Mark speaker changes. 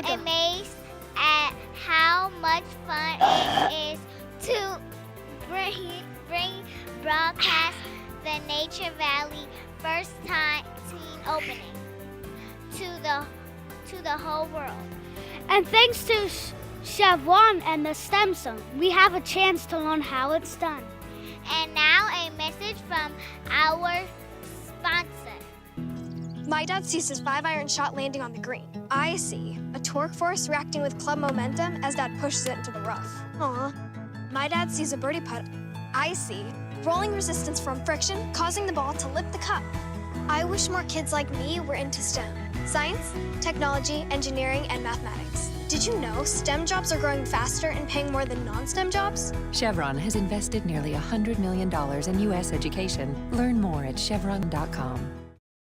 Speaker 1: amazed at how much fun it is to bring broadcast the Nature Valley first time teen opening to the whole world.
Speaker 2: And thanks to Chevron and the STEM Zone, we have a chance to learn how it's done.
Speaker 1: And now a message from our sponsor.
Speaker 3: My dad sees his 5-iron shot landing on the green. I see a torque force reacting with club momentum as dad pushes it into the rough. Aw. My dad sees a birdie putt. I see rolling resistance from friction causing the ball to lip the cup. I wish more kids like me were into STEM. Science, technology, engineering, and mathematics. Did you know STEM jobs are growing faster and paying more than non-STEM jobs?
Speaker 4: Chevron has invested nearly $100 million in U.S. education. Learn more at chevron.com.